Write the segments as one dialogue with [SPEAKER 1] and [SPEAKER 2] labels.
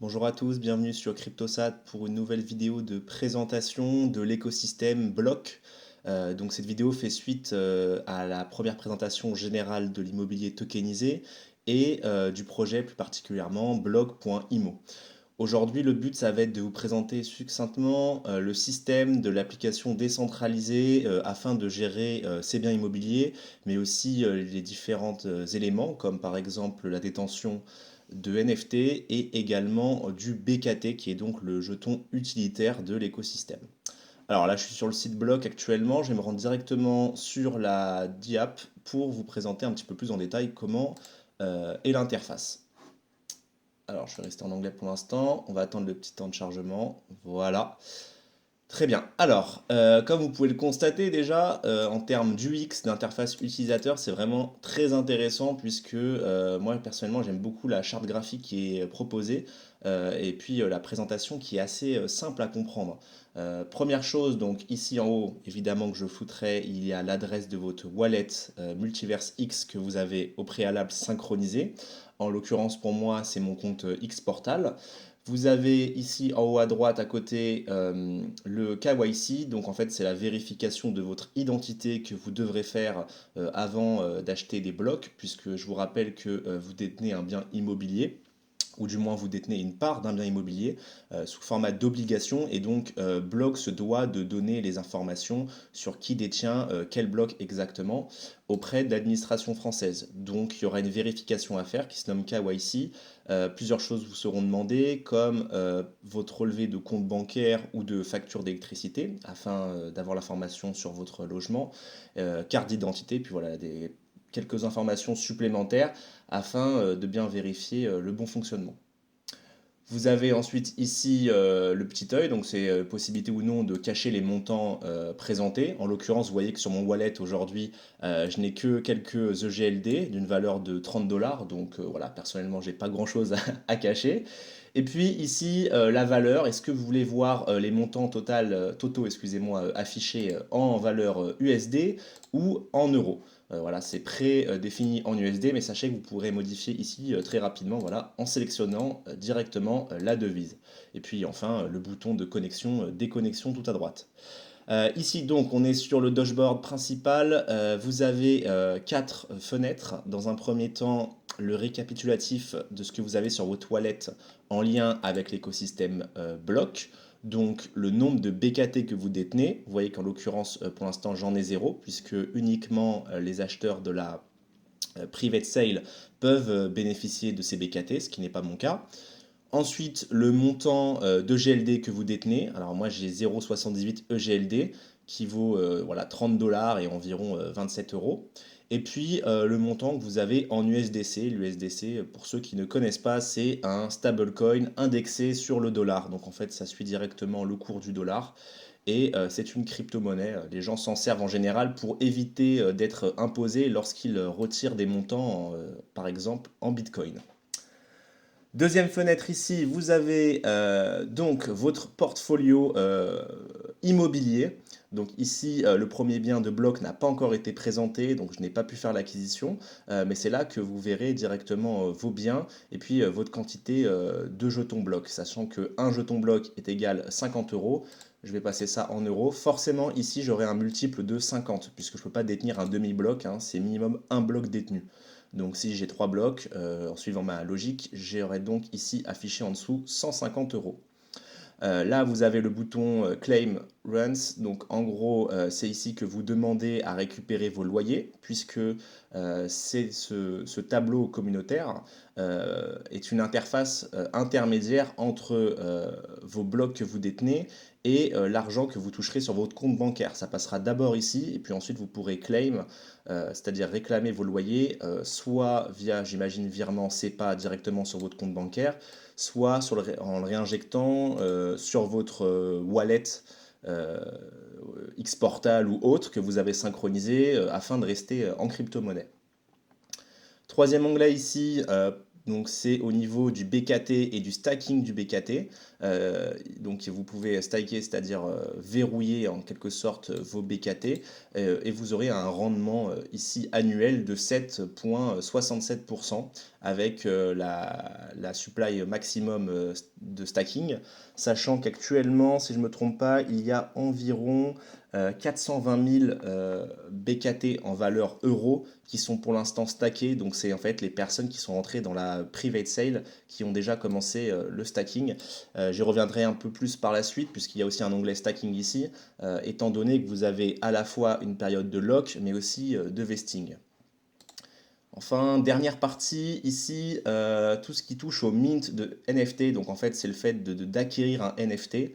[SPEAKER 1] Bonjour à tous, bienvenue sur CryptoSat pour une nouvelle vidéo de présentation de l'écosystème Block. Donc cette vidéo fait suite à la première présentation générale de l'immobilier tokenisé et du projet plus particulièrement Block.imo. Aujourd'hui, le but, ça va être de vous présenter succinctement le système de l'application décentralisée afin de gérer ces biens immobiliers, mais aussi les différents éléments, comme par exemple la détention de NFT et également du BKT, qui est donc le jeton utilitaire de l'écosystème. Alors là, je suis sur le site Block actuellement, je vais me rendre directement sur la DIAP pour vous présenter un petit peu plus en détail comment est l'interface. Alors, je vais rester en anglais pour l'instant. On va attendre le petit temps de chargement. Voilà. Très bien. Alors, comme vous pouvez le constater déjà, en termes d'UX, d'interface utilisateur, c'est vraiment très intéressant puisque moi personnellement j'aime beaucoup la charte graphique qui est proposée et puis la présentation qui est assez simple à comprendre. Première chose, donc ici en haut, évidemment que je foutrai, il y a l'adresse de votre wallet Multiverse X que vous avez au préalable synchronisé. En l'occurrence pour moi, c'est mon compte X Portal. Vous avez ici en haut à droite à côté le KYC, donc en fait c'est la vérification de votre identité que vous devrez faire avant d'acheter des blocs, puisque je vous rappelle que vous détenez un bien immobilier ou du moins vous détenez une part d'un bien immobilier sous format d'obligation et donc Block se doit de donner les informations sur qui détient quel bloc exactement auprès de l'administration française. Donc il y aura une vérification à faire qui se nomme KYC. Plusieurs choses vous seront demandées comme votre relevé de compte bancaire ou de facture d'électricité afin d'avoir l'information sur votre logement, carte d'identité, puis voilà quelques informations supplémentaires afin de bien vérifier le bon fonctionnement. Vous avez ensuite ici le petit œil, donc c'est possibilité ou non de cacher les montants présentés. En l'occurrence, vous voyez que sur mon wallet aujourd'hui, je n'ai que quelques EGLD d'une valeur de 30 dollars. Donc voilà, personnellement, j'ai pas grand-chose à cacher. Et puis ici, la valeur, est-ce que vous voulez voir les montants totaux excusez-moi, affichés en valeur USD ou en euros? Voilà, c'est prédéfini en USD, mais sachez que vous pourrez modifier ici très rapidement voilà, en sélectionnant directement la devise. Et puis enfin, le bouton de connexion, déconnexion tout à droite. Ici donc on est sur le dashboard principal. Vous avez quatre fenêtres. Dans un premier temps, le récapitulatif de ce que vous avez sur votre wallet en lien avec l'écosystème Block. Donc le nombre de BKT que vous détenez. Vous voyez qu'en l'occurrence pour l'instant j'en ai zéro puisque uniquement les acheteurs de la private sale peuvent bénéficier de ces BKT, ce qui n'est pas mon cas. Ensuite, le montant de GLD que vous détenez. Alors moi j'ai 0,78 EGLD qui vaut voilà, 30 dollars et environ 27 euros. Et puis le montant que vous avez en USDC. L'USDC, pour ceux qui ne connaissent pas, c'est un stablecoin indexé sur le dollar. Donc en fait, ça suit directement le cours du dollar. Et c'est une crypto-monnaie. Les gens s'en servent en général pour éviter d'être imposés lorsqu'ils retirent des montants, par exemple en Bitcoin. Deuxième fenêtre ici, vous avez donc votre portfolio immobilier. Donc ici, le premier bien de bloc n'a pas encore été présenté, donc je n'ai pas pu faire l'acquisition. Mais c'est là que vous verrez directement vos biens et puis votre quantité de jetons blocs, sachant qu'un jeton bloc est égal 50 euros. Je vais passer ça en euros. Forcément, ici, j'aurai un multiple de 50, puisque je ne peux pas détenir un demi-bloc, hein, c'est minimum un bloc détenu. Donc si j'ai 3 blocs, en suivant ma logique, j'aurai donc ici affiché en dessous 150 euros. Là, vous avez le bouton Claim Runs. Donc, en gros, c'est ici que vous demandez à récupérer vos loyers, puisque c'est ce tableau communautaire est une interface intermédiaire entre vos blocs que vous détenez et l'argent que vous toucherez sur votre compte bancaire. Ça passera d'abord ici, et puis ensuite vous pourrez claim, c'est-à-dire réclamer vos loyers, soit via, j'imagine, virement SEPA directement sur votre compte bancaire, soit en le réinjectant sur votre wallet euh, X-Portal ou autre que vous avez synchronisé afin de rester en crypto-monnaie. Troisième onglet ici, Donc c'est au niveau du BKT et du stacking du BKT. Donc vous pouvez stacker, c'est-à-dire verrouiller en quelque sorte vos BKT, et vous aurez un rendement ici annuel de 7,67% avec la supply maximum de stacking, sachant qu'actuellement, si je ne me trompe pas, il y a environ 420 000 BKT en valeur euro qui sont pour l'instant stackés. Donc c'est en fait les personnes qui sont rentrées dans la private sale qui ont déjà commencé le stacking. J'y reviendrai un peu plus par la suite puisqu'il y a aussi un onglet stacking ici, étant donné que vous avez à la fois une période de lock mais aussi de vesting. Enfin, dernière partie, ici, tout ce qui touche au mint de NFT, donc en fait c'est le fait d'acquérir un NFT.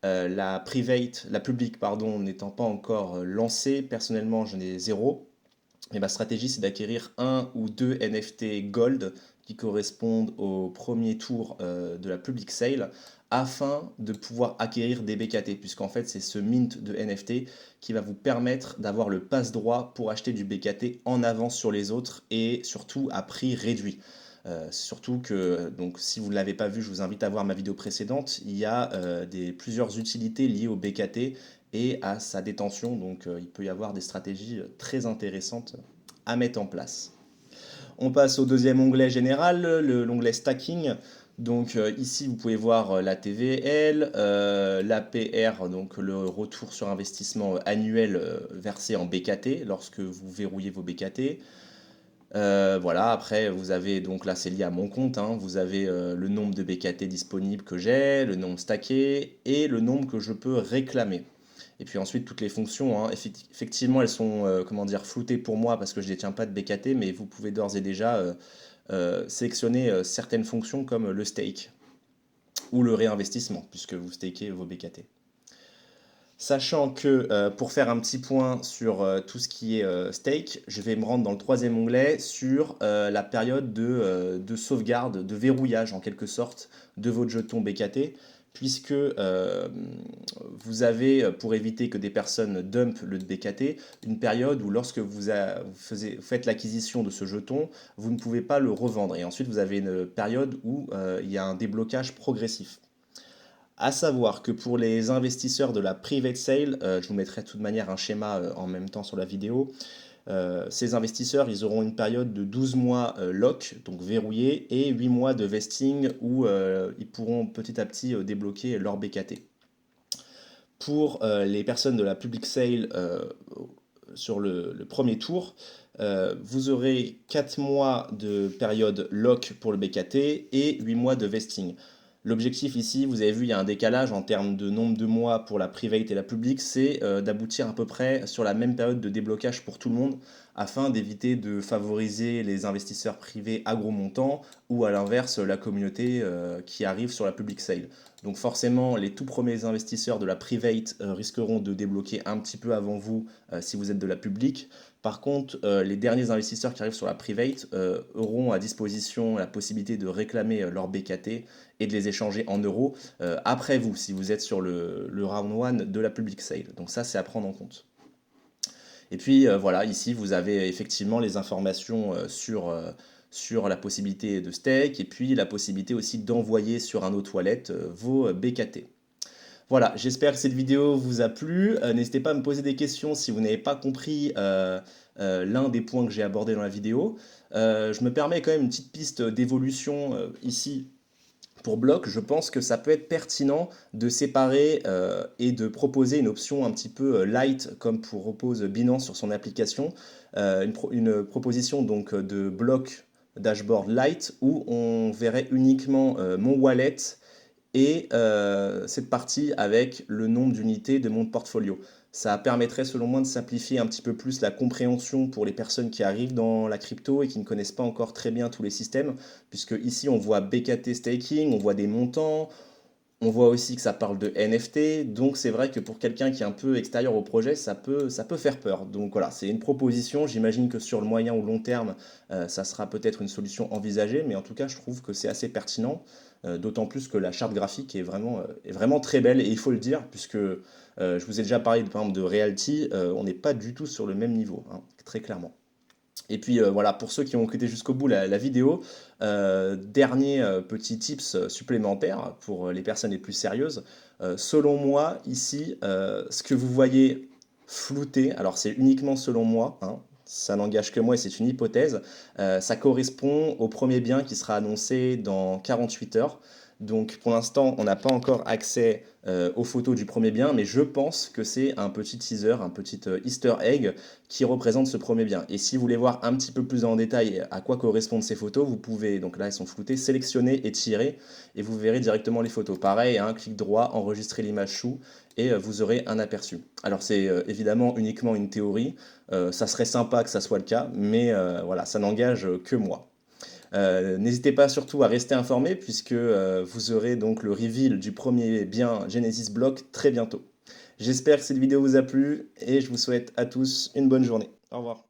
[SPEAKER 1] La private, la publique, pardon, n'étant pas encore lancée, personnellement j'en ai zéro. Et ma stratégie c'est d'acquérir un ou deux NFT Gold qui correspondent au premier tour de la public sale afin de pouvoir acquérir des BKT, puisqu'en fait c'est ce mint de NFT qui va vous permettre d'avoir le passe-droit pour acheter du BKT en avance sur les autres et surtout à prix réduit. Surtout que, donc, si vous ne l'avez pas vu, je vous invite à voir ma vidéo précédente. Il y a plusieurs utilités liées au BKT et à sa détention. Donc, il peut y avoir des stratégies très intéressantes à mettre en place. On passe au deuxième onglet général, l'onglet stacking. Donc ici, vous pouvez voir la TVL, l'APR, donc le retour sur investissement annuel versé en BKT lorsque vous verrouillez vos BKT. Voilà, après vous avez, donc là c'est lié à mon compte, hein, vous avez le nombre de BKT disponibles que j'ai, le nombre stacké et le nombre que je peux réclamer. Et puis ensuite toutes les fonctions, hein, effectivement elles sont comment dire, floutées pour moi parce que je ne détiens pas de BKT, mais vous pouvez d'ores et déjà sélectionner certaines fonctions comme le stake ou le réinvestissement puisque vous stakez vos BKT. Sachant que pour faire un petit point sur tout ce qui est stake, je vais me rendre dans le troisième onglet sur la période de sauvegarde, de verrouillage en quelque sorte de votre jeton BKT, puisque vous avez, pour éviter que des personnes dumpent le BKT, une période où lorsque vous faites l'acquisition de ce jeton, vous ne pouvez pas le revendre. Et ensuite, vous avez une période où il y a un déblocage progressif. À savoir que pour les investisseurs de la private sale, je vous mettrai de toute manière un schéma en même temps sur la vidéo, ces investisseurs, ils auront une période de 12 mois lock, donc verrouillé, et 8 mois de vesting où ils pourront petit à petit débloquer leur BKT. Pour les personnes de la public sale sur le premier tour, vous aurez 4 mois de période lock pour le BKT et 8 mois de vesting. L'objectif ici, vous avez vu, il y a un décalage en termes de nombre de mois pour la private et la public, c'est d'aboutir à peu près sur la même période de déblocage pour tout le monde, afin d'éviter de favoriser les investisseurs privés à gros montants ou à l'inverse la communauté qui arrive sur la public sale. Donc forcément, les tout premiers investisseurs de la private risqueront de débloquer un petit peu avant vous si vous êtes de la public. Par contre, les derniers investisseurs qui arrivent sur la private auront à disposition la possibilité de réclamer leur BKT et de les échanger en euros après vous, si vous êtes sur le round 1 de la public sale. Donc ça, c'est à prendre en compte. Et puis voilà, ici, vous avez effectivement les informations sur la possibilité de stake et puis la possibilité aussi d'envoyer sur un autre wallet vos BKT. Voilà, j'espère que cette vidéo vous a plu. N'hésitez pas à me poser des questions si vous n'avez pas compris l'un des points que j'ai abordé dans la vidéo. Je me permets quand même une petite piste d'évolution ici pour Block. Je pense que ça peut être pertinent de séparer et de proposer une option un petit peu light comme propose Binance sur son application. Une proposition donc de Block Dashboard Lite où on verrait uniquement mon wallet et cette partie avec le nombre d'unités de mon portfolio. Ça permettrait selon moi de simplifier un petit peu plus la compréhension pour les personnes qui arrivent dans la crypto et qui ne connaissent pas encore très bien tous les systèmes, puisque ici on voit BKT staking, on voit des montants, on voit aussi que ça parle de NFT, donc c'est vrai que pour quelqu'un qui est un peu extérieur au projet, ça peut faire peur. Donc voilà, c'est une proposition, j'imagine que sur le moyen ou long terme, ça sera peut-être une solution envisagée, mais en tout cas je trouve que c'est assez pertinent, d'autant plus que la charte graphique est vraiment très belle, et il faut le dire, puisque je vous ai déjà parlé par exemple de Realty, on n'est pas du tout sur le même niveau, hein, très clairement. Et puis voilà, pour ceux qui ont écouté jusqu'au bout la vidéo, dernier petit tips supplémentaire pour les personnes les plus sérieuses. Selon moi, ici, ce que vous voyez flouté, alors c'est uniquement selon moi, hein, ça n'engage que moi et c'est une hypothèse, ça correspond au premier bien qui sera annoncé dans 48 heures. Donc pour l'instant, on n'a pas encore accès aux photos du premier bien, mais je pense que c'est un petit teaser, un petit easter egg qui représente ce premier bien. Et si vous voulez voir un petit peu plus en détail à quoi correspondent ces photos, vous pouvez, donc là elles sont floutées, sélectionner et tirer, et vous verrez directement les photos. Pareil, hein, clic droit, enregistrer l'image sous, et vous aurez un aperçu. Alors c'est évidemment uniquement une théorie, ça serait sympa que ça soit le cas, mais voilà, ça n'engage que moi. N'hésitez pas surtout à rester informé puisque vous aurez donc le reveal du premier bien Genesis Block très bientôt. J'espère que cette vidéo vous a plu et je vous souhaite à tous une bonne journée. Au revoir.